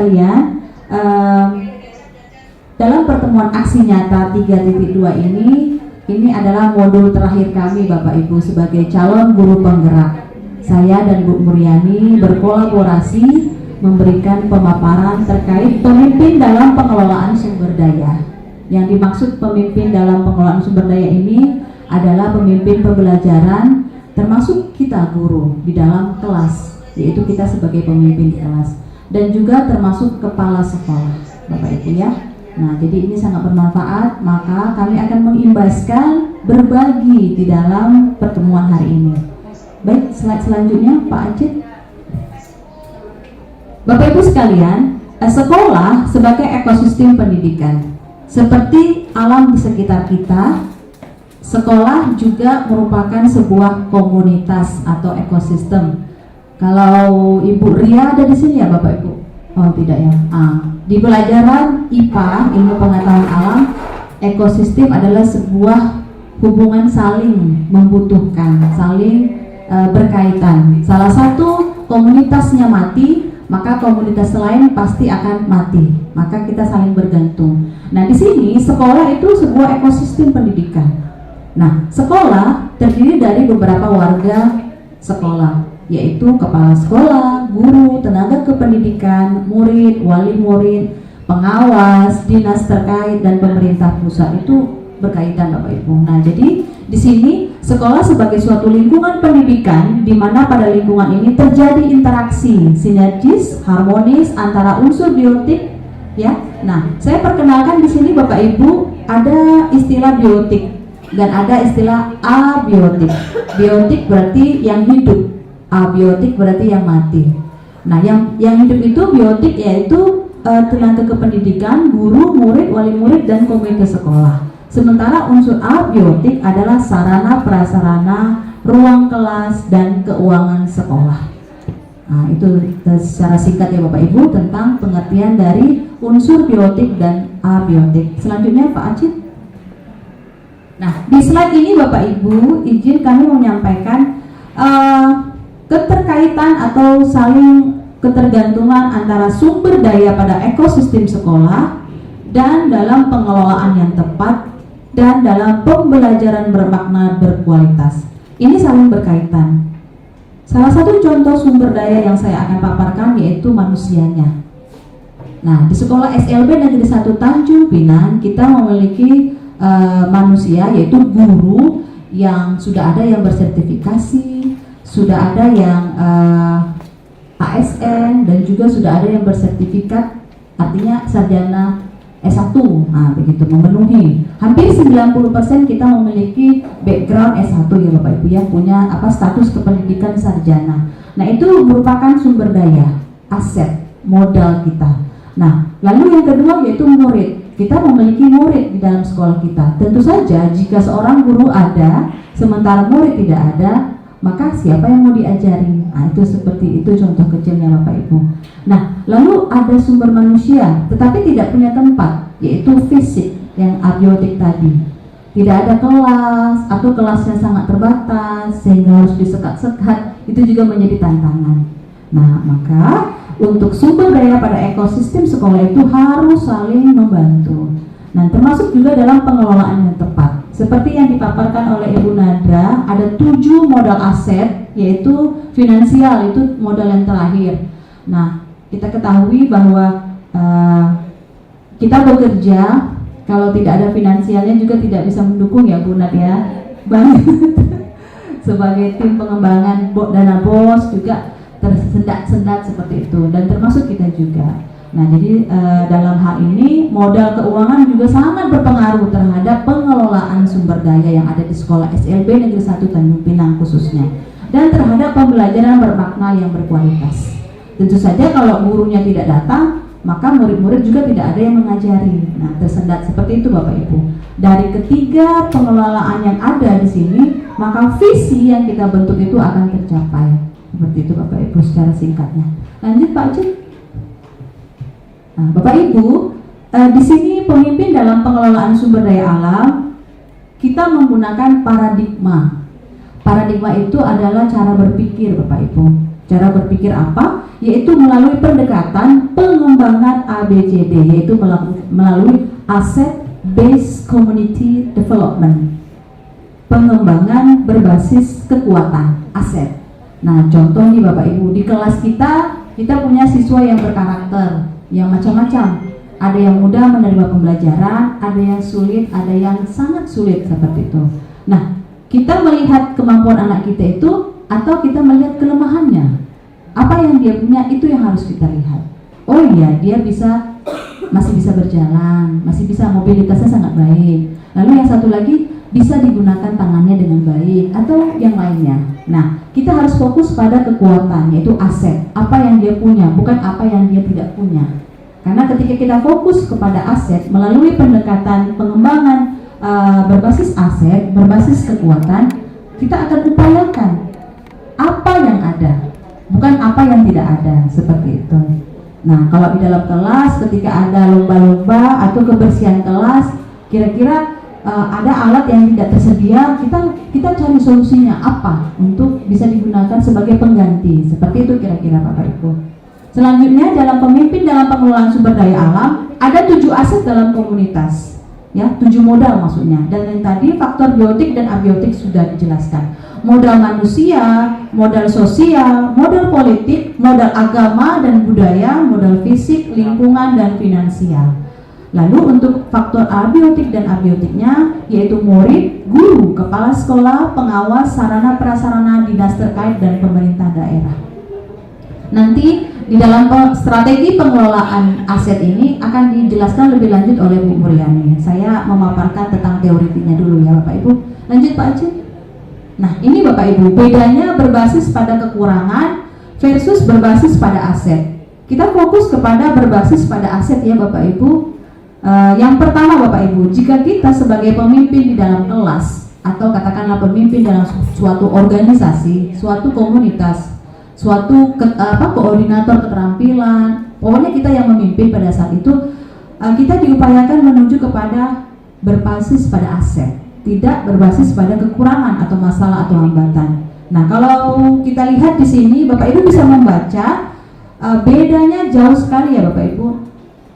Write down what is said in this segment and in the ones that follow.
sekalian, dalam pertemuan aksi nyata 3.2 ini adalah modul terakhir kami Bapak Ibu sebagai calon guru penggerak. Saya dan Bu Muryani berkolaborasi memberikan pemaparan terkait pemimpin dalam pengelolaan sumber daya. Yang dimaksud pemimpin dalam pengelolaan sumber daya ini adalah pemimpin pembelajaran, termasuk kita guru di dalam kelas, yaitu kita sebagai pemimpin di kelas, dan juga termasuk kepala sekolah, Bapak Ibu ya. Nah, jadi ini sangat bermanfaat, maka kami akan mengimbaskan berbagi di dalam pertemuan hari ini. Baik, slide selanjutnya Pak Acit. Bapak Ibu sekalian, sekolah sebagai ekosistem pendidikan. Seperti alam di sekitar kita, sekolah juga merupakan sebuah komunitas atau ekosistem. Kalau Ibu Ria ada di sini ya Bapak Ibu? Oh tidak ya. Di pelajaran IPA, ilmu pengetahuan alam, ekosistem adalah sebuah hubungan saling membutuhkan, saling berkaitan. Salah satu komunitasnya mati, maka komunitas lain pasti akan mati. Maka kita saling bergantung. Nah, di sini sekolah itu sebuah ekosistem pendidikan. Nah, sekolah terdiri dari beberapa warga sekolah, yaitu kepala sekolah, guru, tenaga kependidikan, murid, wali murid, pengawas, dinas terkait, dan pemerintah pusat. Itu berkaitan Bapak Ibu. Nah, jadi di sini sekolah sebagai suatu lingkungan pendidikan di mana pada lingkungan ini terjadi interaksi sinergis, harmonis antara unsur biotik ya. Nah, saya perkenalkan di sini Bapak Ibu ada istilah biotik dan ada istilah abiotik. Biotik berarti yang hidup, abiotik berarti yang mati. Nah, yang hidup itu biotik yaitu tenaga kependidikan, guru, murid, wali murid, dan komite sekolah. Sementara unsur abiotik adalah sarana prasarana, ruang kelas, dan keuangan sekolah. Nah, itu secara singkat ya Bapak Ibu tentang pengertian dari unsur biotik dan abiotik. Selanjutnya Pak Acit. Nah, di slide ini Bapak Ibu, izin kami menyampaikan keterkaitan atau saling ketergantungan antara sumber daya pada ekosistem sekolah dan dalam pengelolaan yang tepat dan dalam pembelajaran bermakna berkualitas. Ini saling berkaitan. Salah satu contoh sumber daya yang saya akan paparkan yaitu manusianya. Nah, di sekolah SLB Negeri 1 Tanjung Pinang kita memiliki manusia yaitu guru yang sudah ada yang bersertifikasi, sudah ada yang ASN, dan juga sudah ada yang bersertifikat, artinya sarjana S1. Nah, begitu memenuhi. Hampir 90% kita memiliki background S1 ya Bapak Ibu ya, punya status kependidikan sarjana. Nah, itu merupakan sumber daya, aset, modal kita. Nah, lalu yang kedua yaitu murid. Kita memiliki murid di dalam sekolah kita. Tentu saja jika seorang guru ada, sementara murid tidak ada, maka siapa yang mau diajari? Nah, itu seperti itu contoh kecilnya Bapak Ibu. Nah, lalu ada sumber manusia, tetapi tidak punya tempat, yaitu fisik yang abiotik tadi. Tidak ada kelas, atau kelasnya sangat terbatas, sehingga harus disekat-sekat, itu juga menjadi tantangan. Nah, maka untuk sumber daya pada ekosistem sekolah itu harus saling membantu. Nah, termasuk juga dalam pengelolaan yang tepat. Seperti yang dipaparkan oleh Ibu Nadra, ada 7 modal aset, yaitu finansial, itu modal yang terakhir. Nah, kita ketahui bahwa kita bekerja, kalau tidak ada finansialnya juga tidak bisa mendukung ya Bu Nadra ya. Banyak sebagai tim pengembangan dana BOS juga tersendat-sendat seperti itu, dan termasuk kita juga. Nah, jadi dalam hal ini modal keuangan juga sangat berpengaruh terhadap pengelolaan sumber daya yang ada di sekolah SLB Negeri 1 Tanjung Pinang khususnya, dan terhadap pembelajaran bermakna yang berkualitas. Tentu saja kalau gurunya tidak datang, maka murid-murid juga tidak ada yang mengajari. Nah, tersendat seperti itu Bapak Ibu. Dari ketiga pengelolaan yang ada di sini, maka visi yang kita bentuk itu akan tercapai. Seperti itu Bapak Ibu secara singkatnya. Lanjut Pak Cik. Nah, Bapak Ibu, di sini pemimpin dalam pengelolaan sumber daya alam, kita menggunakan paradigma. Paradigma itu adalah cara berpikir Bapak Ibu. Cara berpikir apa? yaitu melalui pendekatan pengembangan ABCD, yaitu melalui Asset Based Community Development, pengembangan berbasis kekuatan aset. Nah, contoh nih Bapak Ibu, di kelas kita punya siswa yang berkarakter, yang macam-macam. Ada yang mudah menerima pembelajaran, ada yang sulit, ada yang sangat sulit seperti itu. Nah, kita melihat kemampuan anak kita itu atau kita melihat kelemahannya. Apa yang dia punya itu yang harus kita lihat. Oh iya, dia masih bisa berjalan, masih bisa, mobilitasnya sangat baik. Lalu yang satu lagi bisa digunakan tangannya dengan baik atau yang lainnya. Nah, kita harus fokus pada kekuatan, yaitu aset. Apa yang dia punya, bukan apa yang dia tidak punya. Karena ketika kita fokus kepada aset melalui pendekatan pengembangan berbasis aset, berbasis kekuatan, kita akan upayakan apa yang ada, bukan apa yang tidak ada, seperti itu. Nah, kalau di dalam kelas ketika ada lomba-lomba atau kebersihan kelas, kira-kira ada alat yang tidak tersedia, kita cari solusinya apa untuk bisa digunakan sebagai pengganti. Seperti itu kira-kira Bapak Ibu. Selanjutnya, dalam pemimpin dalam pengelolaan sumber daya alam, ada 7 aset dalam komunitas. Ya, 7 modal maksudnya. Dan yang tadi faktor biotik dan abiotik sudah dijelaskan. Modal manusia, modal sosial, modal politik, modal agama dan budaya, modal fisik, lingkungan dan finansial. Lalu untuk faktor abiotik dan abiotiknya yaitu murid, guru, kepala sekolah, pengawas, sarana prasarana dinas terkait dan pemerintah daerah. Nanti di dalam strategi pengelolaan aset ini akan dijelaskan lebih lanjut oleh Bu Muryani. Saya memaparkan tentang teorinya dulu ya Bapak Ibu. Lanjut Pak Aceh. Nah, ini Bapak Ibu, bedanya berbasis pada kekurangan versus berbasis pada aset. Kita fokus kepada berbasis pada aset ya Bapak Ibu. Yang pertama Bapak Ibu, jika kita sebagai pemimpin di dalam kelas atau katakanlah pemimpin dalam suatu organisasi, suatu komunitas, suatu koordinator keterampilan, pokoknya kita yang memimpin pada saat itu, kita diupayakan menuju kepada berbasis pada aset, tidak berbasis pada kekurangan atau masalah atau hambatan. Nah, kalau kita lihat di sini Bapak Ibu bisa membaca bedanya jauh sekali ya Bapak Ibu.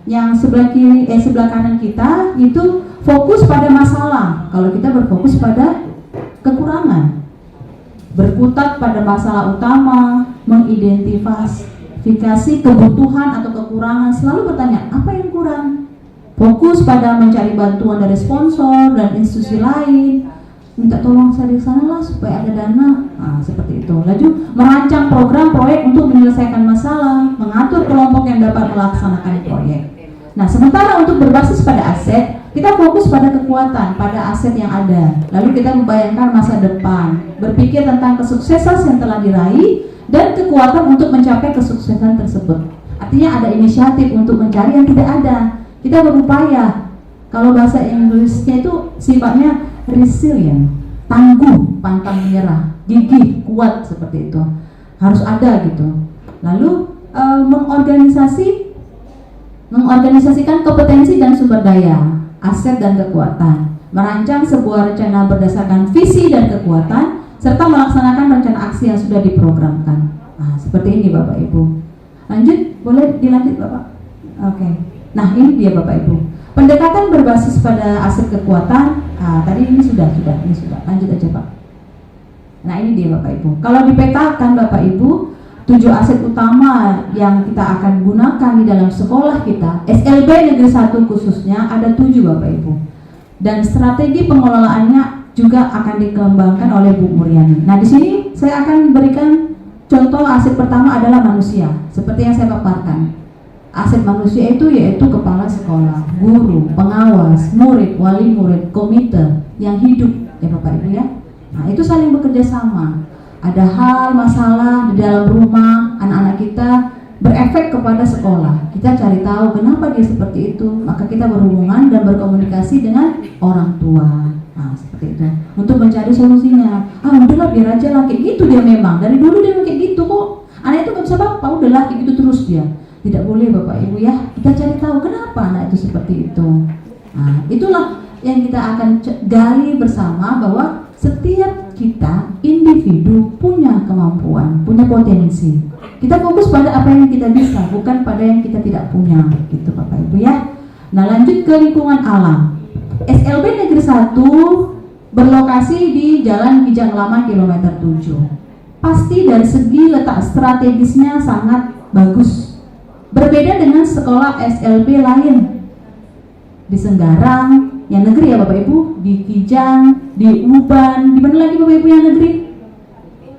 Yang sebelah kanan kita itu fokus pada masalah, kalau kita berfokus pada kekurangan. Berkutat pada masalah utama, mengidentifikasi kebutuhan atau kekurangan, selalu bertanya apa yang kurang. Fokus pada mencari bantuan dari sponsor dan institusi lain, minta tolong saya di sana lah supaya ada dana, seperti itu. Lalu merancang program proyek untuk menyelesaikan masalah, mengatur kelompok yang dapat melaksanakan proyek. Nah, sementara untuk berbasis pada aset, kita fokus pada kekuatan, pada aset yang ada. Lalu kita membayangkan masa depan, berpikir tentang kesuksesan yang telah diraih dan kekuatan untuk mencapai kesuksesan tersebut. Artinya ada inisiatif untuk mencari yang tidak ada. Kita berupaya. Kalau bahasa Inggrisnya itu sifatnya resilient, tangguh, pantang menyerah, gigih, kuat, seperti itu. Harus ada gitu. Lalu mengorganisasikan kompetensi dan sumber daya, aset dan kekuatan, merancang sebuah rencana berdasarkan visi dan kekuatan, serta melaksanakan rencana aksi yang sudah diprogramkan. Seperti ini Bapak Ibu. Lanjut, boleh dilanjut Bapak? Oke. Nah, ini dia Bapak Ibu. Pendekatan berbasis pada aset kekuatan. Tadi ini sudah. Lanjut aja Pak. Nah, ini dia Bapak Ibu. Kalau dipetakan Bapak Ibu, 7 aset utama yang kita akan gunakan di dalam sekolah kita, SLB Negeri 1 khususnya ada 7 Bapak Ibu. Dan strategi pengelolaannya juga akan dikembangkan oleh Bu Muryani. Nah, di sini saya akan berikan contoh aset pertama adalah manusia, seperti yang saya paparkan. Aset manusia itu yaitu kepala sekolah, guru, pengawas, murid, wali murid, komite yang hidup ya Bapak Ibu ya. Nah, itu saling bekerja sama. Ada hal, masalah di dalam rumah, anak-anak kita berefek kepada sekolah. Kita cari tahu kenapa dia seperti itu, maka kita berhubungan dan berkomunikasi dengan orang tua. Nah, seperti itu. Untuk mencari solusinya. Udahlah biar aja lah, kayak gitu dia memang. Dari dulu dia kayak gitu kok. Anak itu gak bisa apa-apa, udahlah kayak gitu terus dia. Tidak boleh Bapak Ibu ya. Kita cari tahu kenapa anak itu seperti itu. Nah, itulah yang kita akan gali bersama bahwa setiap kita individu punya kemampuan, punya potensi. Kita fokus pada apa yang kita bisa, bukan pada yang kita tidak punya, gitu Bapak Ibu ya. Nah, lanjut ke lingkungan alam. SLB Negeri 1 berlokasi di Jalan Kijang Lama kilometer 7. Pasti dari segi letak strategisnya sangat bagus. Berbeda dengan sekolah SLB lain di Senggarang, yang negeri ya Bapak Ibu, di Kijang, di Uban, di mana lagi Bapak Ibu yang negeri?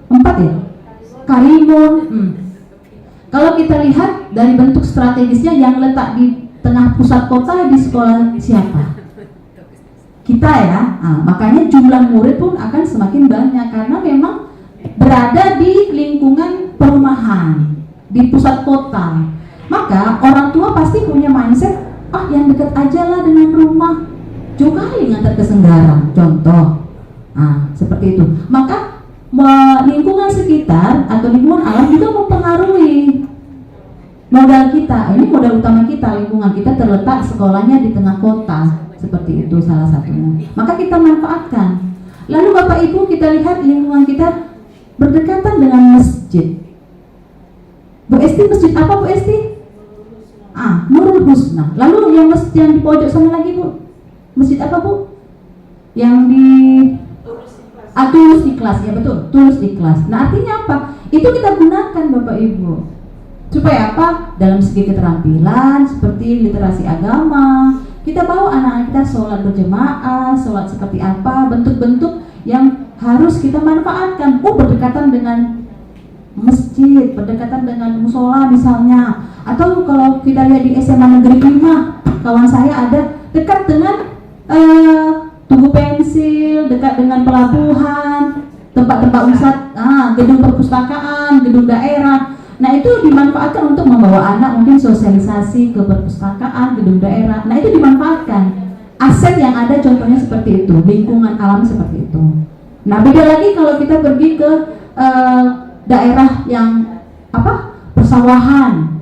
4 ya? Karimun. Kalau kita lihat dari bentuk strategisnya yang letak di tengah pusat kota, di sekolah siapa? Kita ya. Nah, makanya jumlah murid pun akan semakin banyak karena memang berada di lingkungan perumahan, di pusat kota. Maka orang tua pasti punya mindset, yang dekat aja lah dengan rumah, jauh kali ngantar ke Senggarang, contoh. Nah, seperti itu. Maka lingkungan sekitar atau lingkungan alam juga mempengaruhi modal kita. Ini modal utama kita, lingkungan kita terletak sekolahnya di tengah kota, seperti itu salah satunya. Maka kita manfaatkan. Lalu Bapak Ibu, kita lihat lingkungan kita berdekatan dengan masjid. Bu Esti, masjid apa Bu Esti? Nurul Husna. Lalu yang masjid yang di pojok sana lagi Bu, masjid apa Bu? Yang di Tulus Ikhlas, ya betul, Tulus Ikhlas. Nah, artinya apa? Itu kita gunakan Bapak Ibu. Supaya apa? Dalam segi keterampilan seperti literasi agama, kita bawa anak-anak kita sholat berjemaah, sholat seperti apa, bentuk-bentuk yang harus kita manfaatkan. Berdekatan dengan masjid, berdekatan dengan musola misalnya. Atau kalau kita lihat di SMA Negeri 5, kawan saya ada dekat dengan Tugu Pensil, dekat dengan pelabuhan, tempat-tempat wisata, gedung perpustakaan, gedung daerah. Nah, itu dimanfaatkan untuk membawa anak mungkin sosialisasi ke perpustakaan, gedung daerah. Nah, itu dimanfaatkan. Aset yang ada contohnya seperti itu, lingkungan alam seperti itu. Nah, beda lagi kalau kita pergi ke daerah yang persawahan.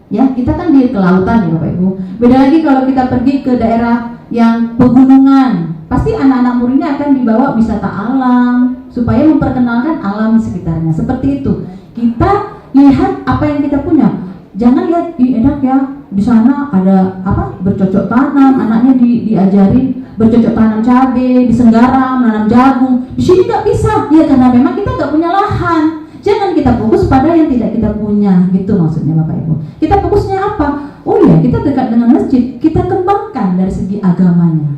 Ya, kita kan di kelautan ya Bapak Ibu. Beda lagi kalau kita pergi ke daerah yang pegunungan, pasti anak-anak muridnya akan dibawa wisata alam supaya memperkenalkan alam di sekitarnya. Seperti itu. Kita lihat apa yang kita punya. Jangan lihat enak ya, di sana ada bercocok tanam, anaknya diajarin bercocok tanam cabai, di Senggarang menanam jagung. Di sini nggak bisa, ya karena memang kita nggak punya lahan. Jangan kita fokus pada yang tidak kita punya, gitu maksudnya Bapak Ibu. Kita fokusnya apa? Kita dekat dengan masjid, kita kembangkan dari segi agamanya.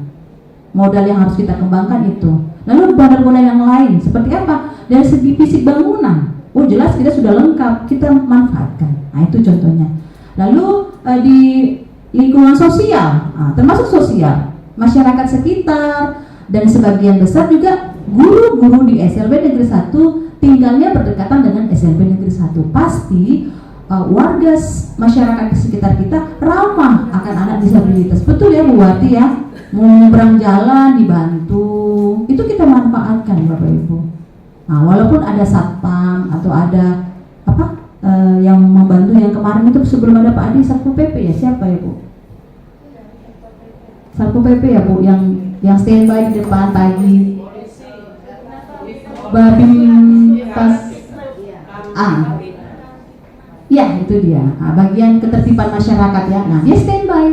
Modal yang harus kita kembangkan itu. Lalu modal-modal yang lain seperti apa? Dari segi fisik bangunan. Jelas kita sudah lengkap, kita manfaatkan. Nah, itu contohnya. Lalu di lingkungan sosial, termasuk sosial, masyarakat sekitar, dan sebagian besar juga guru-guru di SLB Negeri 1 tinggalnya berdekatan dengan SLB Negeri 1. Pasti warga masyarakat di sekitar kita ramah akan anak disabilitas. Betul ya Bu Wati ya? Mau nyebrang jalan dibantu, itu kita manfaatkan Bapak Ibu. Nah, walaupun ada satpam atau ada yang membantu, yang kemarin itu sebelum ada Pak Adi Satpol PP ya, siapa ya Bu? Satpol PP ya Bu, yang standby di depan pagi. Babin pas ya itu dia. Bagian ketertiban masyarakat ya. Nah, dia standby.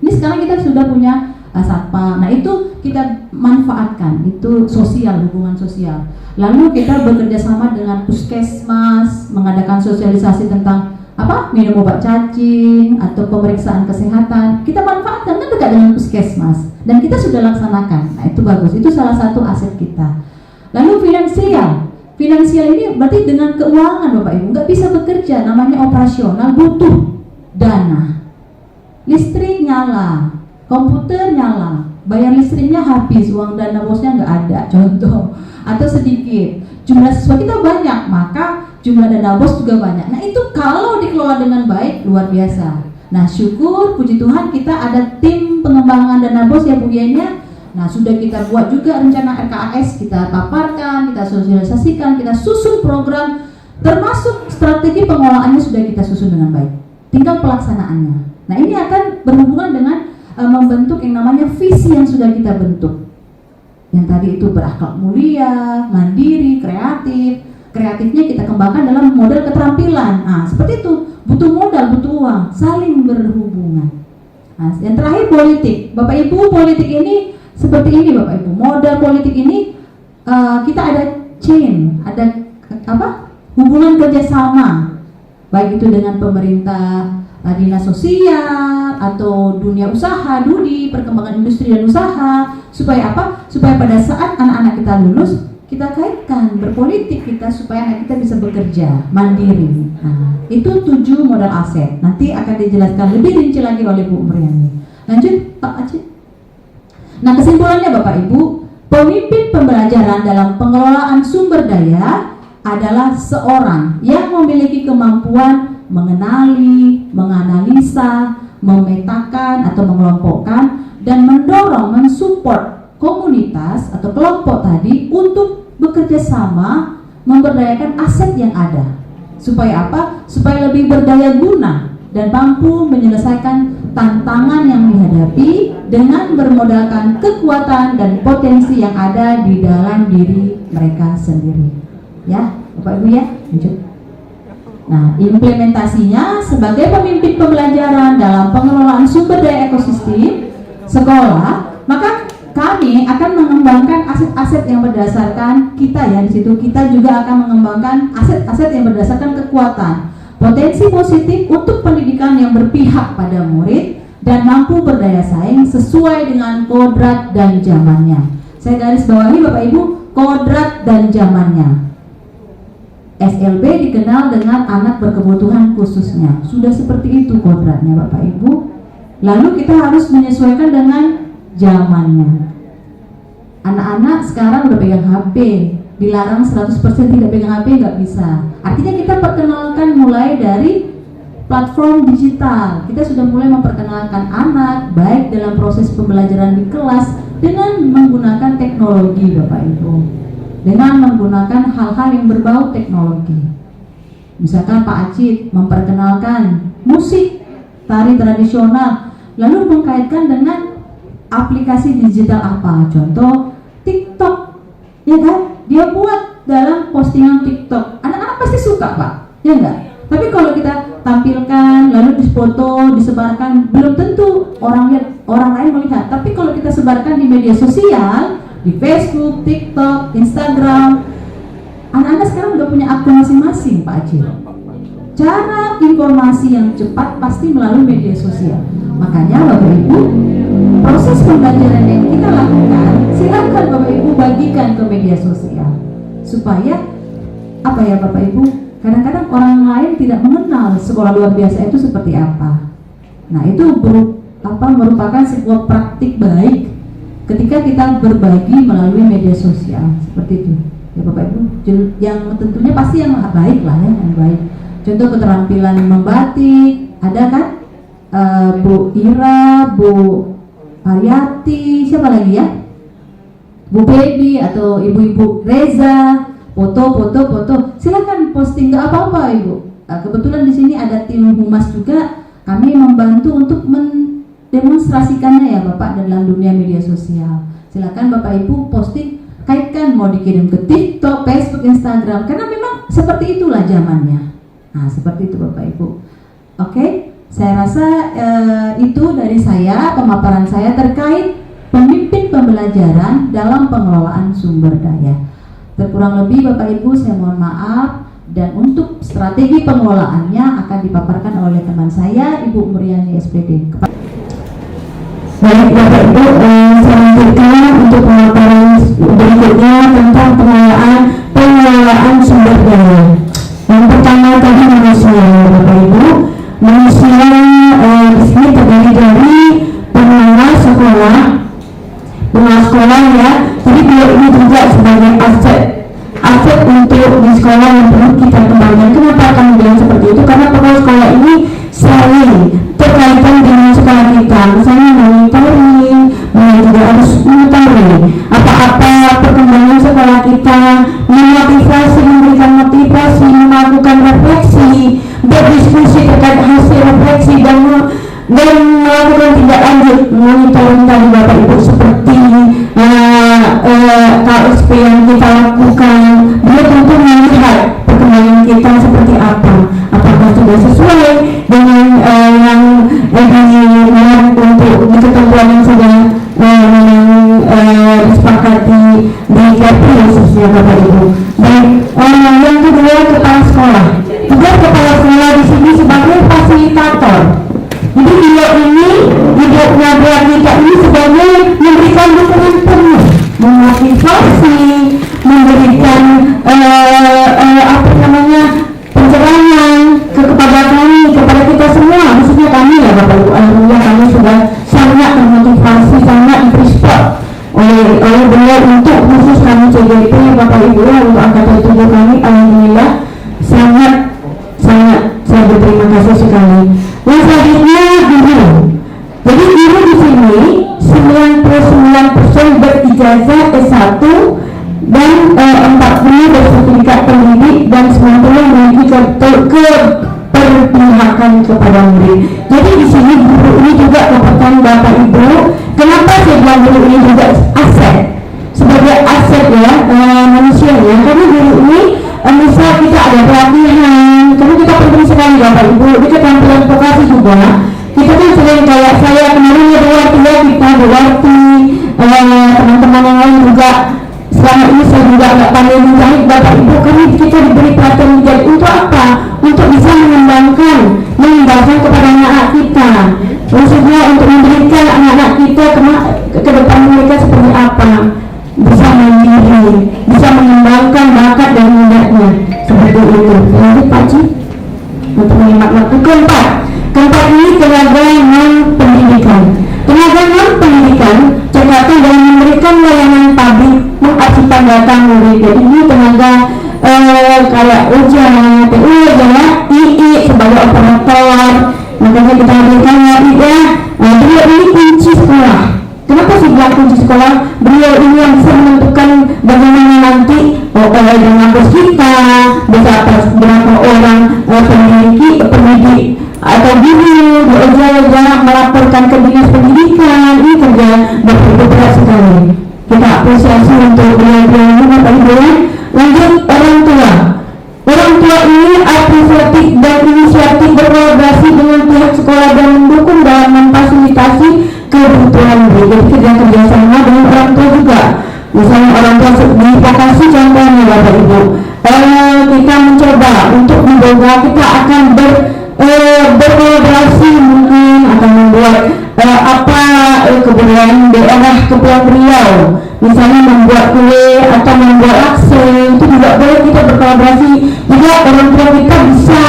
Ini sekarang kita sudah punya satpam. Nah, itu kita manfaatkan, itu sosial, hubungan sosial. Lalu kita bekerja sama dengan puskesmas, mengadakan sosialisasi tentang minum obat cacing atau pemeriksaan kesehatan. Kita manfaatkan, kan dekat dengan puskesmas, dan kita sudah laksanakan. Nah, itu bagus, itu salah satu aset kita. Lalu finansial ini berarti dengan keuangan Bapak Ibu, nggak bisa bekerja, namanya operasional, butuh dana. Listrik nyala, komputer nyala, bayar listriknya habis, uang dana bosnya nggak ada, contoh, atau sedikit. Jumlah siswa kita banyak, maka jumlah dana bos juga banyak. Nah, itu kalau dikelola dengan baik, luar biasa. Nah, syukur, puji Tuhan kita ada tim pengembangan dana bos ya Bu Yenya. Nah, sudah kita buat juga rencana RKAS, kita paparkan, kita sosialisasikan, kita susun program, termasuk strategi pengelolaannya sudah kita susun dengan baik. Tinggal pelaksanaannya. Nah, ini akan berhubungan dengan membentuk yang namanya visi yang sudah kita bentuk. yang tadi itu berakhlak mulia, mandiri, kreatif. Kreatifnya kita kembangkan dalam model keterampilan. Nah, seperti itu, butuh modal, butuh uang, saling berhubungan. Nah, yang terakhir politik. Bapak Ibu, politik ini seperti ini Bapak Ibu. Modal politik ini kita ada chain, ada hubungan kerjasama, baik itu dengan pemerintah, dinas sosial atau dunia usaha, perkembangan industri dan usaha, supaya apa? Supaya pada saat anak-anak kita lulus, kita kaitkan berpolitik kita supaya anak kita bisa bekerja mandiri. Nah, itu 7 modal aset. Nanti akan dijelaskan lebih rinci lagi oleh Bu Muriani. Lanjut Pak Aceh. Nah, kesimpulannya Bapak Ibu, pemimpin pembelajaran dalam pengelolaan sumber daya adalah seorang yang memiliki kemampuan mengenali, menganalisa, memetakan atau mengelompokkan dan mendorong, mensupport komunitas atau kelompok tadi untuk bekerja sama memberdayakan aset yang ada. Supaya apa? Supaya lebih berdaya guna dan mampu menyelesaikan tantangan yang dihadapi dengan bermodalkan kekuatan dan potensi yang ada di dalam diri mereka sendiri. Ya, Bapak Ibu ya, lanjut. Nah, implementasinya sebagai pemimpin pembelajaran dalam pengelolaan sumber daya ekosistem sekolah, maka kami akan mengembangkan aset-aset yang berdasarkan kita ya, di situ kita juga akan mengembangkan aset-aset yang berdasarkan kekuatan, potensi positif untuk pendidikan yang berpihak pada murid dan mampu berdaya saing sesuai dengan kodrat dan zamannya. Saya garis bawahi Bapak Ibu, kodrat dan zamannya. SLB dikenal dengan anak berkebutuhan khususnya. Sudah seperti itu kodratnya Bapak Ibu. Lalu kita harus menyesuaikan dengan zamannya. Anak-anak sekarang udah pegang HP, dilarang 100% tidak pegang HP nggak bisa. Artinya kita perkenalkan mulai dari platform digital. Kita sudah mulai memperkenalkan anak baik dalam proses pembelajaran di kelas dengan menggunakan teknologi Bapak Ibu, dengan menggunakan hal-hal yang berbau teknologi. Misalkan Pak Acit memperkenalkan musik, tari tradisional, lalu mengkaitkan dengan aplikasi digital apa? Contoh TikTok, ya kan? Dia buat dalam postingan TikTok. Anak-anak pasti suka Pak, ya enggak? Tapi kalau kita tampilkan lalu difoto, disebarkan, belum tentu orang lain melihat. Tapi kalau kita sebarkan di media sosial, di Facebook, TikTok, Instagram, anak-anak sekarang udah punya akun masing-masing Pak Acil. Cara informasi yang cepat pasti melalui media sosial. Makanya Bapak Ibu, proses pembelajaran yang kita lakukan, silakan Bapak Ibu bagikan ke media sosial. Supaya apa ya Bapak Ibu, kadang-kadang orang lain tidak mengenal sekolah luar biasa itu seperti apa. Nah, itu merupakan sebuah praktik baik ketika kita berbagi melalui media sosial seperti itu ya Bapak Ibu, yang tentunya pasti yang baik lah ya, yang baik. Contoh keterampilan membatik ada kan, Bu Ira, Bu Ariati, siapa lagi ya, Bu Baby atau Ibu-ibu Reza, foto, silakan posting, nggak apa-apa Ibu. Kebetulan di sini ada tim humas juga, kami membantu untuk demonstrasikannya ya Bapak dalam dunia media sosial. Silakan Bapak Ibu posting, kaitkan, mau dikirim ke TikTok, Facebook, Instagram, karena memang seperti itulah zamannya. Nah, seperti itu Bapak Ibu. Oke, saya rasa itu dari saya, pemaparan saya terkait pemimpin pembelajaran dalam pengelolaan sumber daya. Terkurang lebih Bapak Ibu saya mohon maaf, dan untuk strategi pengelolaannya akan dipaparkan oleh teman saya Ibu Muriani SPD. Baik Bapak Ibu, selanjutnya untuk pemaparan berikutnya tentang pengelolaan sumber daya. Yang pertama tadi manusia, Bapak Ibu. Manusia di sini terdiri dari pengelola sekolah ya. Jadi beliau ini juga sebagai aset untuk di sekolah yang perlu kita kembangkan. Kenapa kami bilang seperti itu? Karena pegawai sekolah ini saling terkaitan dengan sekolah kita. Misalnya monitoring, juga harus mengetahui apa-apa perkembangan sekolah kita, memotivasi, memberikan motivasi, melakukan refleksi, berdiskusi terkait hasil refleksi dan melakukan tindak lanjut monitoring tadi Bapak Ibu, seperti KSP yang kita lakukan, beliau tentu melihat perkembangan kita seperti apa, apakah sudah sesuai dengan yang dimuat untuk ketentuan yang sudah disepakati di Kepri khususnya Bapak Ibu. Dan yang kedua, kepala sekolah. Juga kepala sekolah di sini sebagai fasilitator. Jadi beliau ini hidupnya buat kita ini sebagai memberikan dukungan penuh, memotivasi, memberikan pencerahan kepada kami, kepada kita semua, khususnya kami ya Bapak Ibu. Alhamdulillah kami sudah sangat termotivasi, sangat di-support oleh beliau untuk khusus kami CGP Bapak Ibu untuk angkatan 7 kami. Alhamdulillah sangat saya berterima kasih sekali. Yang selanjutnya guru. Jadi guru di sini 99% berijazah S1 dan 40 bersertifikat pendidik dan 90 memiliki keberpihakan kepada murid. Jadi di sini guru ini juga merupakan Bapak Ibu. Kenapa saya bilang guru ini juga aset? Sebagai aset ya manusia ya. Karena guru ini misal kita ada pelatihan, karena kita penting sekali Bapak Ibu. Di keterampilan vokasi juga. Kita kan sering kayak saya kemarin ya kita berarti teman-teman yang lain juga. Selama ini saya juga nggak pandai menjahit Bapak Ibu, karena kita diberi pelatihan menjahit untuk apa? Untuk bisa mengembangkan kepada anak-anak kita, maksudnya untuk memberikan anak-anak kita ke depan mereka seperti apa, bisa mandiri, bisa mengembangkan bakat dan minatnya seperti itu. Lanjut Pak Cik untuk menyimak waktu. Keempat ini tenaga non-pendidikan. Tenaga non-pendidikan Jakarta dalam memberikan layanan publik mengarsipkan data murid. Jadi ini tenaga kayak ujian, PU, II sebagai operator. Makanya kita berikan ya, beliau ini kunci sekolah. Kenapa sih bilang kunci sekolah? Beliau ini yang bisa menentukan bagaimana nanti dengan bos kita, berapa orang pendidik atau guru jarak melaporkan ke dinas pendidikan. Ini kerja berat sekali. Kita apresiasi untuk beliau ini Bapak Ibu. Lanjut orang tua ini apresiatif dan inisiatif berkolaborasi dengan pihak sekolah dan mendukung dalam memfasilitasi kebutuhan murid. Jadi kerja sama dengan orang tua juga. Misalnya orang tua di vokasi contohnya Bapak Ibu, kita mencoba untuk mencoba kita akan berkolaborasi, mungkin akan membuat kebudayaan daerah Kepulauan Riau, misalnya membuat kue atau membuat lakse, itu juga boleh kita berkolaborasi. Juga orang tua kita bisa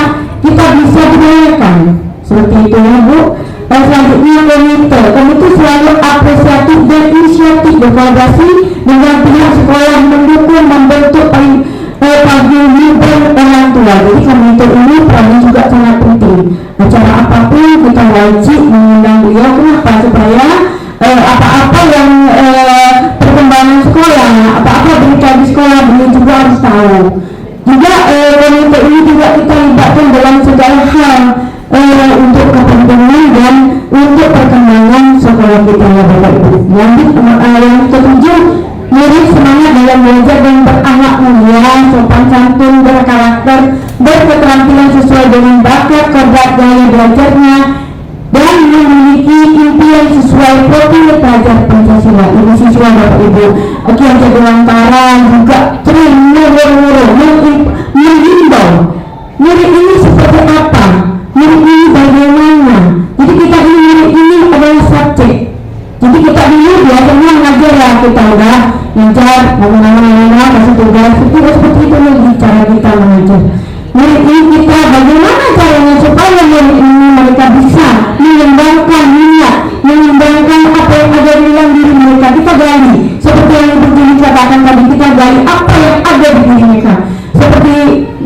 diberdayakan seperti itu ya Bu. Selanjutnya komite selalu apresiatif dan inisiatif berkolaborasi dengan pihak sekolah mendukung membentuk paguyuban orang tua. Jadi komite ini perannya juga sangat penting. Acara apapun kita wajib mengundang beliau. Kenapa? Supaya apa-apa yang perkembangan sekolah, apa-apa berita di sekolah beliau juga harus tahu. Juga komite ini juga kita libatkan dalam segala hal untuk kepentingan dan untuk perkembangan sekolah kita ya Bapak Ibu. Lanjut yang ketujuh, murid semangat dalam belajar dan berakhlak mulia, sopan santun, berkarakter, berketerampilan sesuai dengan bakat, kodrat gaya belajarnya, dan memiliki impian sesuai profil pelajar Pancasila. Ini siswa Bapak Ibu. Kian Jadi Wantara juga sering menghimbau murid ini seperti apa, murid ini bagaimana. Jadi kita murid ini adalah subjek. Jadi kita dulu biasanya mengajar ya, kita udah ngajar nama-nama kasih tugas itu seperti itu lagi cara kita mengajar. Murid ini kita bagaimana caranya supaya murid ini mereka bisa mengembangkan minat, mengembangkan apa yang ada di dalam diri mereka. Kita gali seperti yang Ibu Juli katakan tadi, kita gali apa yang ada di diri mereka. Seperti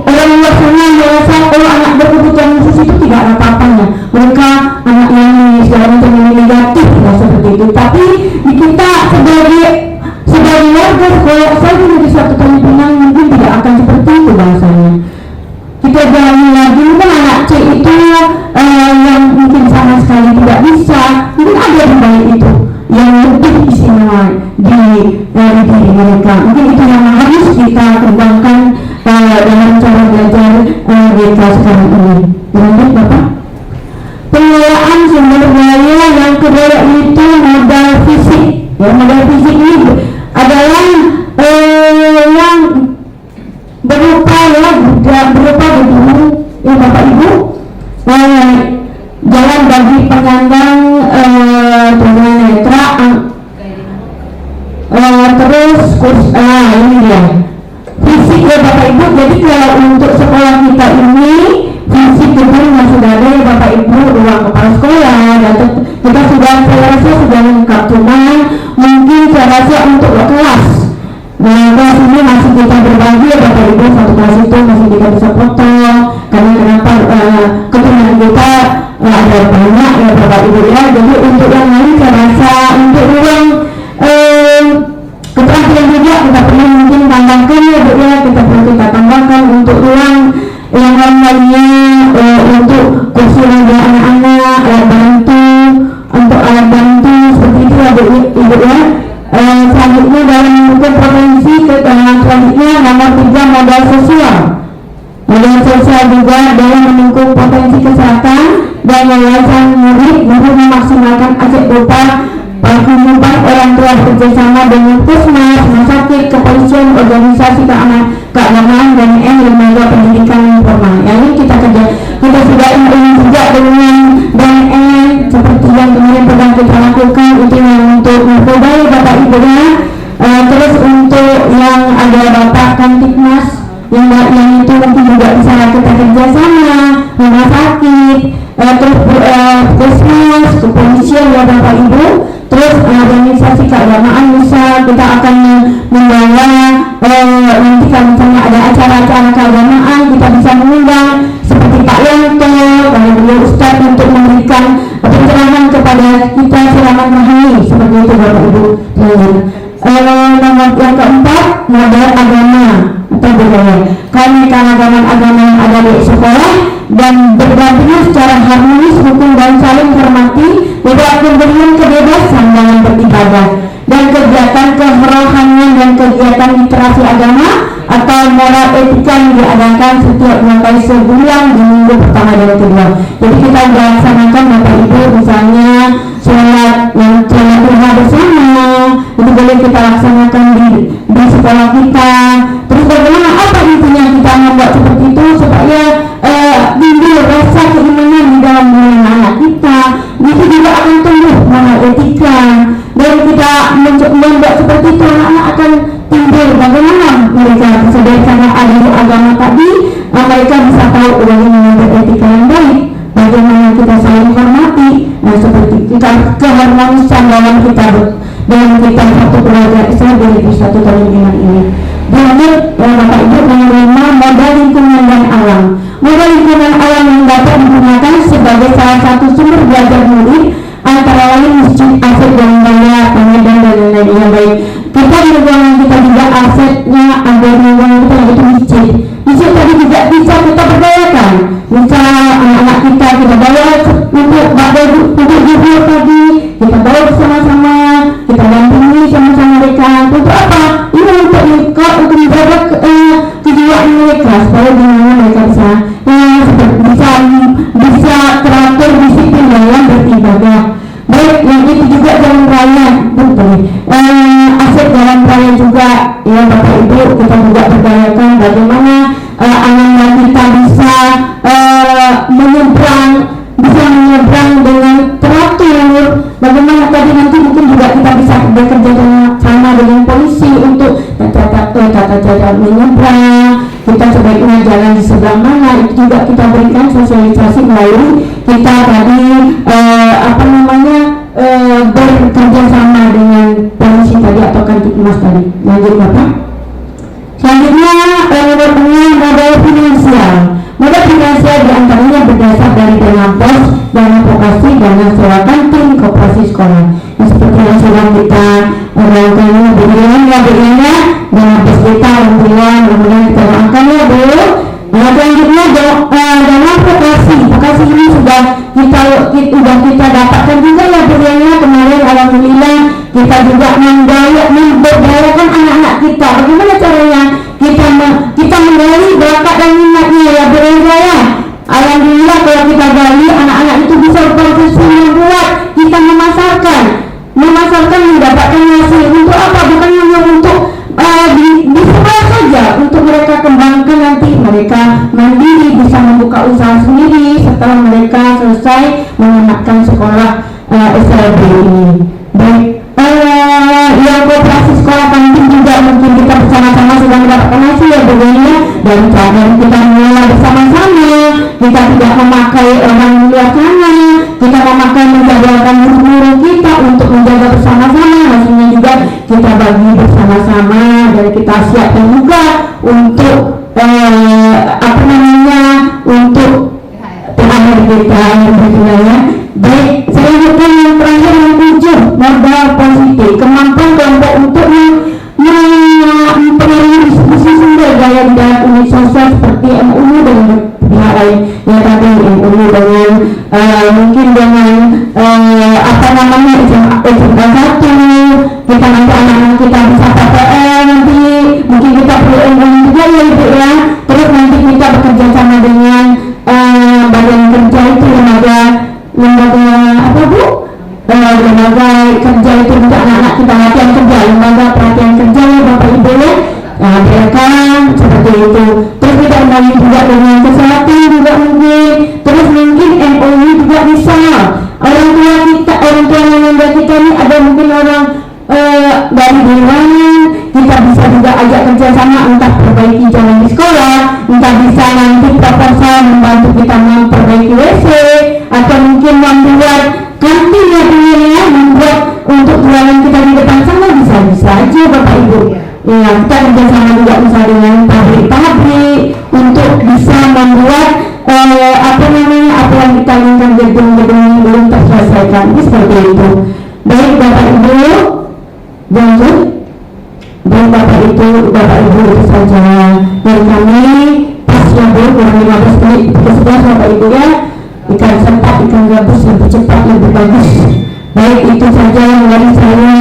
orang luar sana merasa kalau anak berkebutuhan khusus itu tidak ada apa-apanya, mereka anak yang segala macam yang negatif ya, seperti itu. Tapi di kita sebagai warga sekolah, saya menjadi satu pemimpin mungkin tidak akan seperti itu bahasanya. Kita gali lagi, mungkin anak C itu yang mungkin sama sekali tidak bisa mereka. Mungkin itu yang harus kita kembangkan dalam cara belajar mereka sekarang ini. Lanjut Bapak. Pengelolaan sumber daya yang kedua itu modal fisik. Ya, modal fisik ini adalah yang berupa gedung ya Bapak Ibu, jalan bagi penyandang tunanetra, terus ini dia fisik ya Bapak Ibu. Jadi kalau untuk sekolah kita ini fisik gedung yang sudah ada ya Bapak Ibu, ruang kepala sekolah dan kita saya rasa sudah lengkap, cuman mungkin saya rasa untuk kelas. Nah, kelas ini masih kita berbagi ya Bapak Ibu, satu kelas itu masih kita bisa potong karena kenapa keturunan kita ada banyak ya Bapak Ibu ya. Jadi untuk yang lain saya rasa untuk ruang keterampilan juga kita perlu mungkin tambahkan ya Bu ya, kita perlu kita tambahkan untuk ruang yang lainnya, untuk kursi roda anak-anak, alat bantu, untuk alat bantu seperti itu ya Bu ya. Selanjutnya dalam mendukung provinsi selanjutnya nomor 3 modal sosial. Modal sosial juga dalam mendukung potensi kesehatan dan yayasan murid guru memaksimalkan aset berupa pengumpulan orang tua bekerjasama dengan puskesmas, rumah sakit, kepolisian, organisasi keagamaan dan lembaga pendidikan informal. Yang ini kita sudah juga dengan BNN seperti yang kemarin pernah kita lakukan itu untuk mempelajari Bapak Ibu ya. Terus untuk yang ada Bapak Kantikmas yang itu mungkin juga bisa kita kerjasama rumah sakit, terus puskesmas, kepolisian ya Bapak Ibu. Terus organisasi keagamaan bisa kita akan membawa nanti kalau misalnya ada acara-acara keagamaan kita bisa mengundang seperti Pak Yanto, kalau beliau Ustadz untuk memberikan pencerahan kepada kita siraman rohani seperti itu Bapak Ibu. Nomor yang keempat modal agama atau budaya. Kami keagamaan agama yang ada di sekolah dan berdampingan secara harmonis, rukun dan saling hormati, memberikan kebebasan dalam beribadah dan kegiatan kerohanian dan kegiatan literasi agama atau moral etika yang diadakan setiap 2 kali sebulan di minggu pertama dan kedua. Jadi kita laksanakan Bapak Ibu misalnya sholat duha bersama, itu boleh kita laksanakan di sekolah kita. Terus bagaimana apa intinya kita membuat seperti itu supaya timbul rasa keimanan di dalam diri anak kita. Itu juga akan tumbuh moral etika dan kita membuat seperti itu anak-anak akan timbul bagaimana mereka berdasarkan agama tadi, mereka bisa tahu bagaimana beretika yang baik, bagaimana kita saling hormati, seperti kita keharmonisan dalam kita satu keluarga Islam dari satu tahun iman ini. Jadi Bapak Ibu menerima modal lingkungan dan alam. Modal lingkungan alam yang dapat digunakan sebagai salah satu sumber belajar murid antara lain masjid, aset dan daya, pengajian dan lain-lain yang baik. Kita di lingkungan kita juga asetnya ada di lingkungan kita yaitu masjid. Masjid tadi juga bisa kita berdayakan. Misal anak-anak kita bawa untuk jujur tadi, kita bawa bersama-sama, kita dampingi sama-sama mereka. Untuk apa? Ini untuk menjaga kejiwaan mereka supaya gimana mereka bisa teratur disiplin dalam beribadah. Baik, yang itu juga jalan raya, aset jalan raya juga ya Bapak Ibu, kita juga berdayakan bagaimana anak-anak kita bisa menyeberang dengan teratur. Bagaimana tadi nanti mungkin juga kita bisa bekerja sama dengan polisi untuk tata cara menyeberang. Kita sebaiknya jalan di sebelah mana, itu juga kita berikan sosialisasi melalui kita tadi bekerja sama dengan polisi tadi atau Kantikmas tadi. Lanjut Bapak. Selanjutnya modal finansial. Modal finansial diantaranya berdasar dari dana pos, dana vokasi, dana sewa kantin, koperasi sekolah. Seperti yang sudah kita lakukan bagaimana dana pos kita, kemudian kita doakan ya Bu. Selanjutnya dana vokasi. Vokasi ini sudah kita dapatkan juga ya Bu. Kemarin alhamdulillah kita juga memberdayakan anak-anak kita. Bagaimana caranya? Kita menggali bakat dan minatnya ya beraya. Alhamdulillah kalau kita gali anak-anak itu bisa berprofesi yang kuat, kita memasarkan mendapatkan hasil untuk apa? Bukan hanya untuk di sekolah saja, untuk mereka kembangkan nanti mereka mandiri bisa membuka usaha sendiri setelah mereka selesai menamatkan sekolah SLB ini. Baik, yang kooperasi sekolah kantin juga mungkin kita bersama-sama sudah mendapatkan hasil ya begini, dan cara kita mulai bersama-sama, kita tidak memakai orang luar sana, kita memakai menjadikan guru-guru kita untuk menjaga bersama-sama, hasilnya juga kita bagi bersama-sama, dan kita siapkan juga untuk untuk THR kita yang berguna. Baik, selanjutnya yang terakhir yang 7, modal positif, kemampuan kelompok untuk mempengaruhi diskusi sumber daya di dalam unit sosial seperti MUU dan pihak lain yang tadi MUU dengan mungkin dengan SMK 1, kita nanti anak-anak kita bisa PTN, nanti mungkin kita perlu MUU juga ya Ibu ya. Terus nanti kita bekerja sama dengan badan kerja itu lembaga kerja itu untuk anak-anak kita latihan kerja, lembaga pelatihan kerja ya Bapak Ibu ya. Nah, biarkan seperti itu. Terus kita kembali juga dengan kesehatan juga mungkin. Terus mungkin MOU juga bisa. Orang tua yang membuat kita ini ada mungkin orang dari dewan, kita bisa juga ajak kerjasama, entah perbaiki jalan di sekolah, entah bisa nanti proposal membantu kita memperbaiki WC, atau mungkin membuat kantin ya, membuat untuk jualan kita di depan sana, bisa aja Bapak Ibu. Ya, kita kerjasama juga misalnya dengan pabrik-pabrik untuk bisa membuat apa yang kita inginkan, gedung-gedung yang belum terselesaikan, seperti itu. Baik Bapak Ibu, lanjut. Baik Bapak Ibu itu saja dari kami. Pas yang kurang 15 menit ke 11 Bapak Ibu ya. Ikan sempat, ikan gabus lebih cepat, lebih bagus. Baik, itu saja yang dari saya.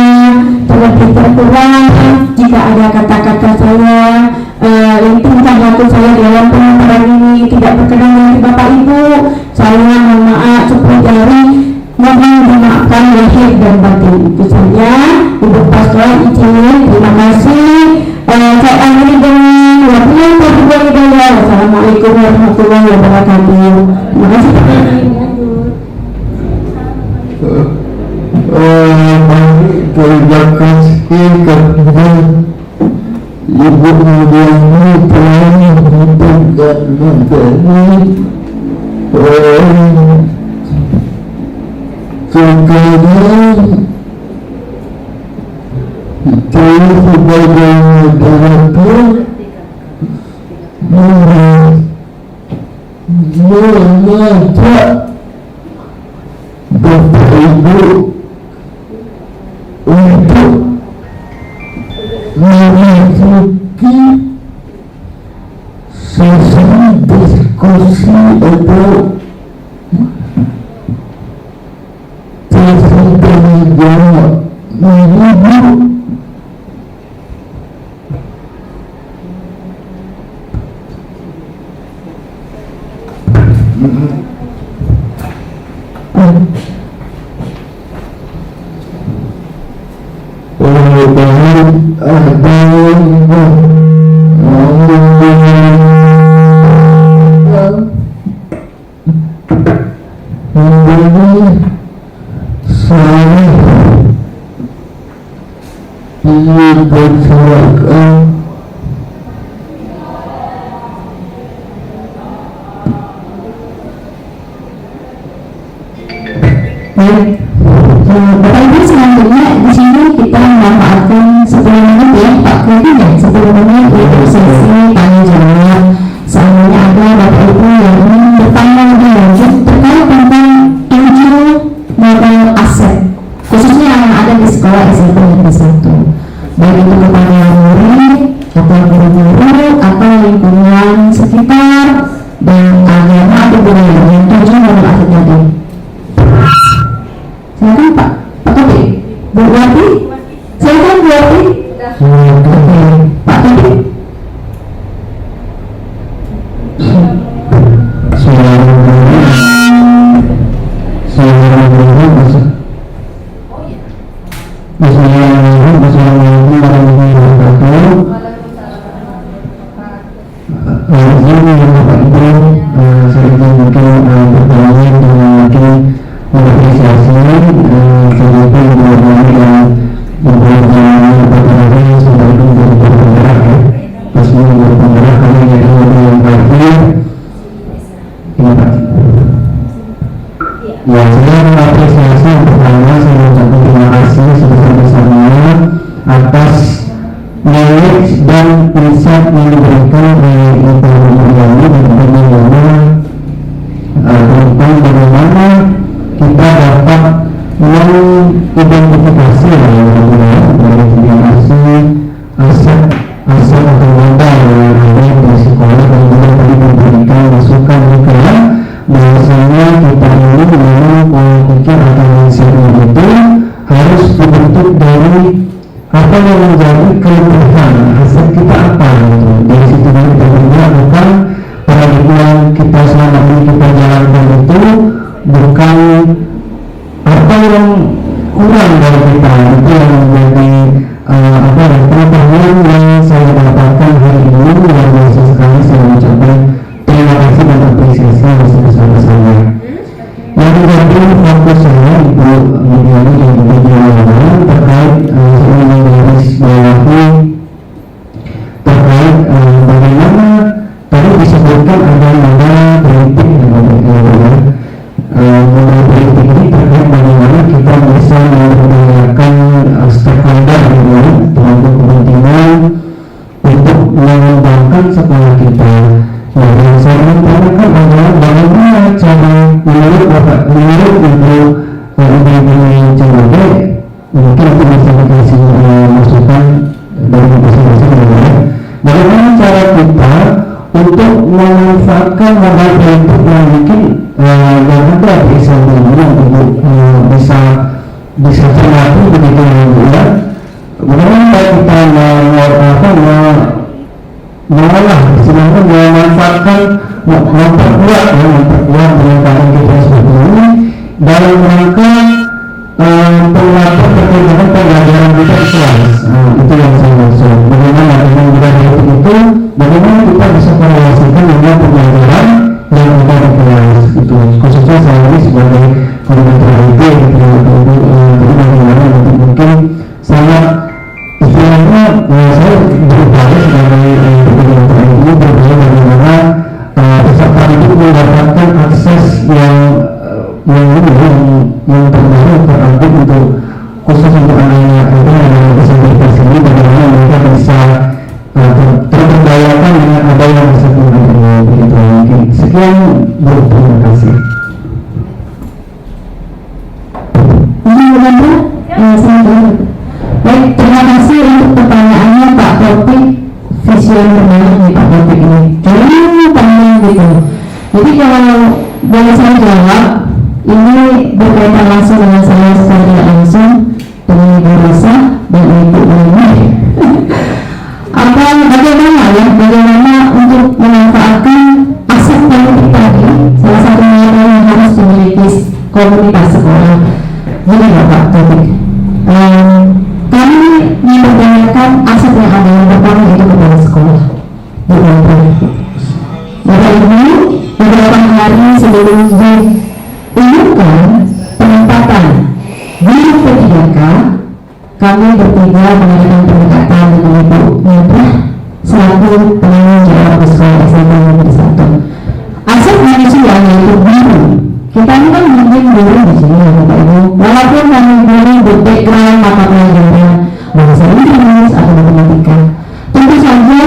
Terlebih terkurang jika ada kata-kata saya yang tingkah laku saya dalam penyampaian ini tidak berkenan dengan Bapak Ibu, saya mohon maaf sepuluh jari, mohon dimaafkan lahir dan batin. Itu saja. Ibu Pastor izin, terima kasih. Saya akhiri dengan wassalamualaikum warahmatullahi wabarakatuh. Terima kasih Pak. Terima kasih kepada Ibu Mulyani telah memberikan materi. Sekarang kita sebagai moderator mengajak Bapak Ibu untuk memasuki sesi diskusi atau sesi tanya jawab menuju Bapak Ibu, selanjutnya di sini kita memanfaatkan 10 menit ya Pak Kevin ya, 10 menit untuk sesi tanya jawab. Seandainya ada Bapak Ibu yang ingin bertanya lebih lanjut terkait tentang NGO modal aset, khususnya yang ada di sekolah SMP Negeri 1, baik itu kepada murid atau guru-guru atau lingkungan sekitar dan agama atau budaya yang tujuan modal aset tadi. Silakan Pak Kopi. Ya, saya mengapresiasi yang pertama, saya mengucapkan terima kasih sebesar-besarnya atas knowledge dan insight yang diberikan oleh Ibu Muriani dan bagaimana tentang bagaimana kita dapat mengidentifikasi aset atau modal yang ada di sekolah, dan juga tadi memberikan masukan juga bahwasanya kita ini memang pola pikir atau mindsetnya itu harus dibentuk dari apa yang menjadi kelebihan aset kita apa gitu. Dari situ kita melakukan paradigma yang kita selama ini kita jalankan itu bukan apa yang kurang dari kita, itu yang menjadi pengetahuan yang saya dapatkan hari ini luar biasa sekali. Saya mengucapkan terima kasih dan apresiasi yang sebesar-besarnya. Yang menjadi fokus saya Ibu Muriani dan Ibu Muriani terkait saya menggarisbawahi terkait bagaimana tadi disebutkan ada modal politik dan modal politik ini terkait bagaimana kita bisa memberdayakan stakeholder pemangku kepentingan untuk mengembangkan sekolah kita. Nah, yang saya ingin tanyakan adalah bagaimana cara menurut Ibu Cengode, mungkin itu bisa dikasih masukan dari masing-masing ya. Bagaimana cara kita untuk memanfaatkan modal politik yang mungkin yang ada di SMP ini yang Ibu bisa cermati begitu ya. Bagaimana kita mengolah istilahnya memanfaatkan memperkuat penelitian kita seperti ini dalam rangka penguatan terkait dengan pembelajaran kita di kelas. Itu yang saya maksud. Bagaimana dengan budaya itu, bagaimana kita bisa korelasikan dengan pembelajaran yang ada di kelas itu. Khususnya saya ini sebagai koordinator IT, bagaimana nanti mungkin sangat istilahnya saya berupaya sebagai koordinator IT berupaya bagaimana peserta itu mendapatkan akses yang terbaru terupdate untuk khusus untuk anak-anak itu yang disabilitas ini, bagaimana mereka bisa terberdayakan dengan ada yang bisa menggunakan begitu mungkin. Sekian Bu, terima kasih. Baik, terima kasih untuk pertanyaannya Pak Topik. Vision menarik Pak Topik ini jauh panjang gitu. Jadi kalau boleh saya jawab, ini berkaitan langsung dengan saya secara tidak langsung dengan Ibu Rosa dan Ibu Muriani. Bagaimana untuk memanfaatkan aset politik tadi, salah satunya yang harus dimiliki komunitas sekolah. Jadi Pak Topik, kami memberdayakan aset yang ada yang pertama itu kepada sekolah. Bapak Ibu, beberapa hari sebelum diumumkan penempatan guru P3K, kami bertiga mengadakan pendekatan dengan Ibu Murah selaku penanggung jawab di sekolah SMP Negeri 1. Aset manusia yaitu guru. Kita ini kan mungkin guru di sini ya Bapak Ibu. Walaupun kami guru berbackground mata pelajaran bahasa Inggris atau matematika, tentu saja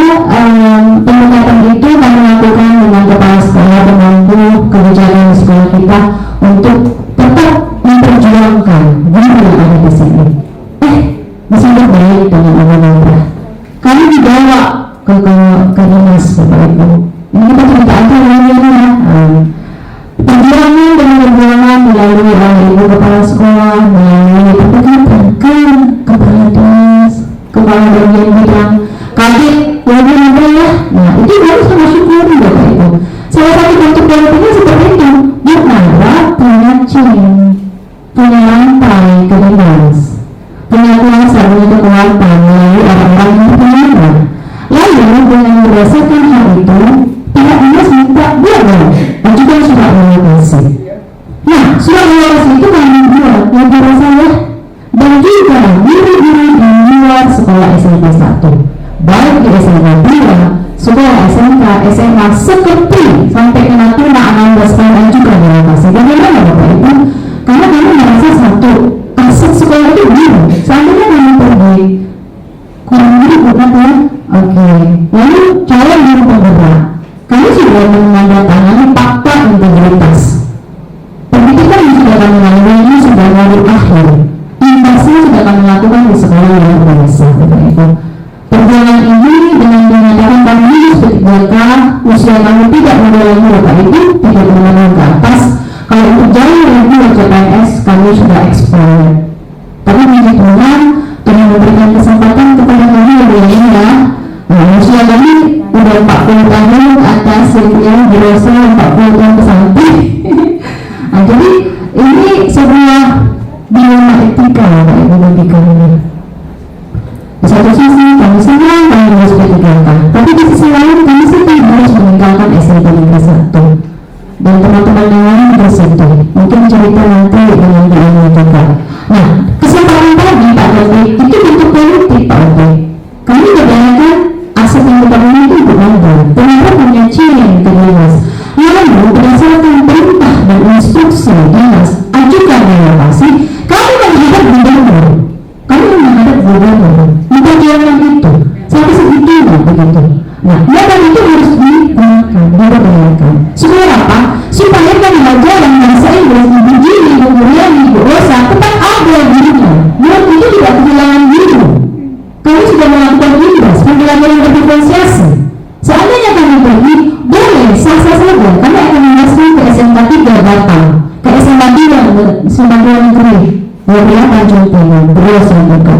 pendekatan itu kami lakukan dengan kepala sekolah, pemangku kebijakan di sekolah kita untuk tetap memperjuangkan guru yang ada di sini. Disambut baik dengan Murah. Kami dibawa ke dinas Bapak Ibu. Ini kita ceritakan lagi ya. Perjuangan demi perjuangan melalui Ibu Kepala Sekolah, melalui pendekatan kepala dinas, kepala bagian bidang, kadit, wali muda ya. Nah itu harus sama syukuri Bapak Ibu. Salah satu bentuk politiknya seperti itu. Bu Nara punya cing, punya lantai ke dinas, punya kuasa, punya kekuatan melalui orang-orang yang punya. Lalu dengan berdasarkan hal itu, pihak dinas minta dia ajukan surat relokasi. Nah, surat relokasi itu kami buat yang dirasa ya, dan juga guru-guru di luar sekolah SMP 1, baik di SMP 2, sekolah SMK, SMA seperti sampai kena tuna 16 tahun juga relokasi. Bagaimana Bapak Ibu? menengah ke atas. Kalau untuk jauh lebih wajib PNS kami sudah expired. Tapi puji Tuhan Tuhan memberikan kesempatan kepada kami yang lainnya. Nah, usia kami udah 40 tahun ke atas, yang dewasa 40 tahun ke samping. Nah, jadi ini sebuah dilema etika bagi kami. Di satu sisi kami senang kami harus meninggalkan, tapi di sisi lain kami sedih harus meninggalkan SMP Negeri 1. Dan teman-teman yang lain bersitu mungkin cerita nanti dengan dia juga. Nah, kesempatan tadi Pak Taufik itu bentuk politik Pak Taufik. Kami kebanyakan aset yang kita miliki itu Anda, ternyata punya ciri yang jelas. Lalu berdasarkan perintah dan instruksi dinas ajukan relokasi, kami menghadap gubernur. Kami menghadap gubernur. Memperjuangkan itu sampai segitunya begitu. Nah, modal itu harus digunakan. Supaya apa? Supaya kan belajar yang bahasa Inggris, Ibu Jini, Ibu Muriani, Ibu Rosa tetap ada dirinya. Murid itu tidak kehilangan guru. Kami sudah melakukan imbas, pembelajaran berdiferensiasi. Seandainya kami pergi, boleh, sah-sah saja. Kami akan memasuki ke SMK 3 Batam, ke SMK 2 Sumatera Negeri, Muria Tanjung Pinang, Berosa juga.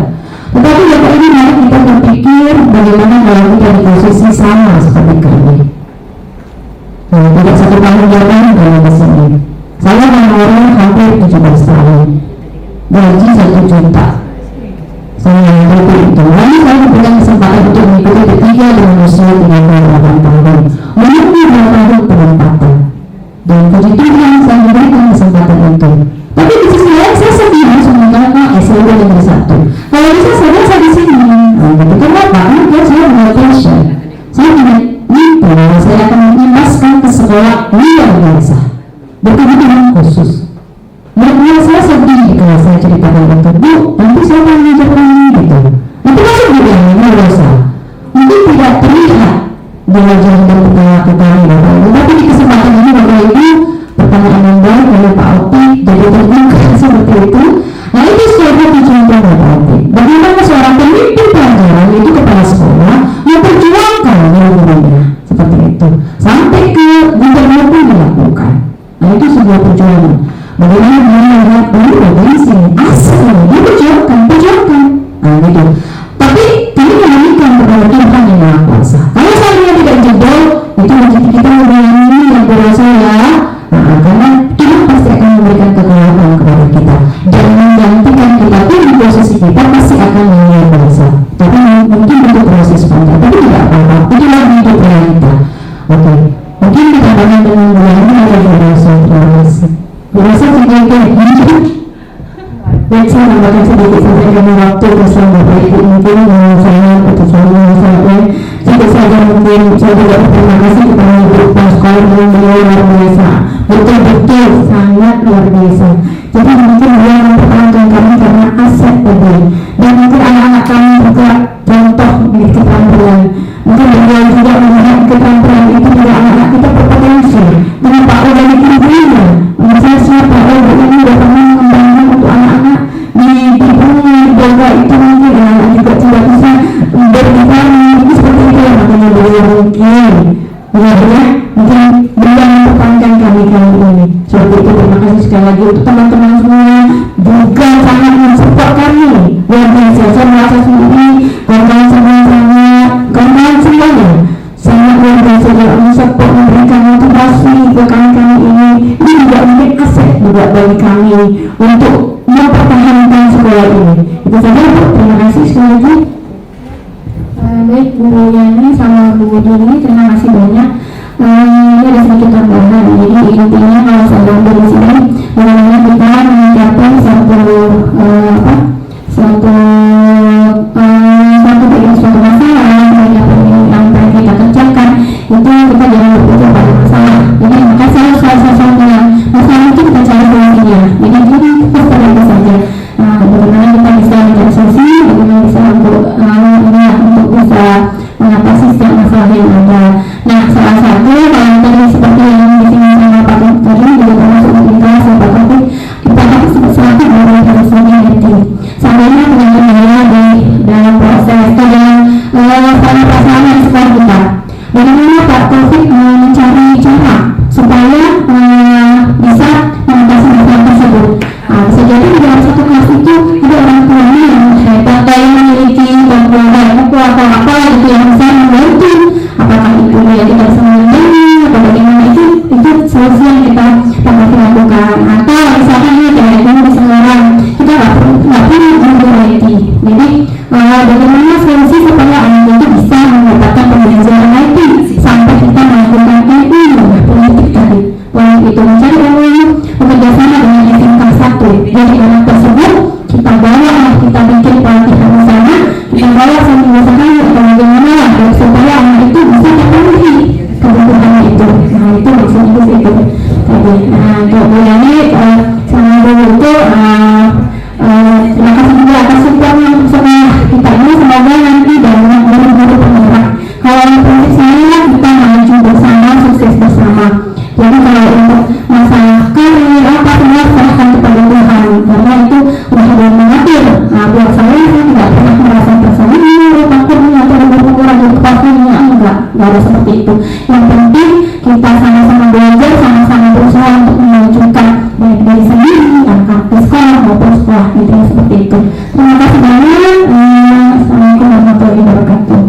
Tetapi Bapak ini mari kita berpikir bagaimana kalau kita di posisi sama seperti kami. Nah, tidak satu tahun jalan dalam di sini. Saya orang hampir 17 tahun, gaji 1 juta. Saya hampir itu. Lalu saya diberikan kesempatan untuk mengikuti ketiga dengan usia 38 tahun, menunggu 2 tahun penempatan. Dan puji Tuhan saya diberikan kesempatan itu. Tapi di sisi lain saya sedih harus meninggalkan SMP Negeri 1. Kalau bisa saya di sini. Nah, gitu. Kenapa? Karena saya punya passion. Saya punya mimpi bahwa saya akan mengimbaskan ke sekolah luar biasa berkebutuhan khusus. Menurut saya sedih kalau saya ceritakan itu. Bu, nanti saya akan mengajarkan gitu. Nanti masuk juga yang dosa. Mungkin tidak terlihat di wajah dan perilaku kami Bapak Ibu. Tapi di kesempatan ini Bapak Ibu, pertanyaan yang baik oleh Pak Opi jadi terbuka seperti itu. Nah, itu sebagai contoh Bapak Opi. Bagaimana seorang pemimpin pelajaran itu kepala sekolah memperjuangkan guru-gurunya seperti itu sampai ke gubernur pun dilakukan. Nah, itu sebuah perjuangan. Bagaimana dia melihat guru dari sini asal dia perjuangkan. Nah, gitu. Tapi kami memberikan kepada Tuhan yang Maha Kuasa. Kalau saya tidak jebol, itu rezeki kita mengalami yang berasa ya. Nah, karena Tuhan pasti akan memberikan kekuatan kepada kita dan menggantikan kita pun di posisi kita pasti akan menjadi biasa. Tapi mungkin untuk proses panjang, tapi tidak apa-apa. Itulah hidup realita. Oke, mungkin ditambahkan dengan bulannya ada berasa. Berasa tidak kayak gini. Baik, saya tambahkan sedikit saja karena waktu bersama Bapak Ibu mungkin saya atau saya tidak saja mungkin saya juga berterima kasih kepada Ibu Kepala Sekolah yang beliau luar biasa, betul-betul sangat luar biasa. Jadi mungkin dia mempertahankan kami karena aset tadi, dan mungkin anak-anak kami juga contoh di keterampilan. Mungkin beliau juga melihat keterampilan itu juga anak-anak kita berpotensi. Dengan Pak O dan ibu-ibunya, saya siapa Ibu ini sudah pernah mengembangkan untuk anak-anak di ibunya jaga itu mungkin anak-anak juga tidak bisa berdikari seperti itu ya, makanya beliau mungkin mungkin beliau mempertahankan kami kali ini seperti itu. Terima kasih sekali lagi untuk teman-teman semua juga sangat mensupport kami luar biasa. Saya merasa sendiri kawan-kawan semuanya sangat luar biasa dalam mensupport, memberikan motivasi ke kami ini juga mungkin aset juga bagi kami untuk mempertahankan sekolah ini. Itu saja Bu, terima kasih sekali lagi. Baik Bu Yani sama Bu Dini, terima kasih banyak. Ini ada sedikit tambahan. Jadi intinya kalau saya ambil di sini, bagaimana kita mencapai suatu masalah yang kita kerjakan, itu kita jangan berpikir pada masalah. Jadi maka sesuatu yang masalah itu kita cari solusinya. Jadi ini kita itu saja. Nah, bagaimana kita bisa mencari solusi, bagaimana bisa untuk bisa mengatasi setiap masalah yang ada. Nah, salah satu kalau tadi seperti yang di sini sama Pak tadi juga termasuk mungkin kelas Pak Taufik, kita namanya bekerja sama dengan SMK 1. Jadi anak tersebut kita bawa, kita bikin pelatihan di sana, kita bawa sambil usahakan bagaimana supaya anak itu bisa terpenuhi kebutuhannya itu. Nah itu maksudnya itu tadi. Nah untuk bulan ini sama dulu itu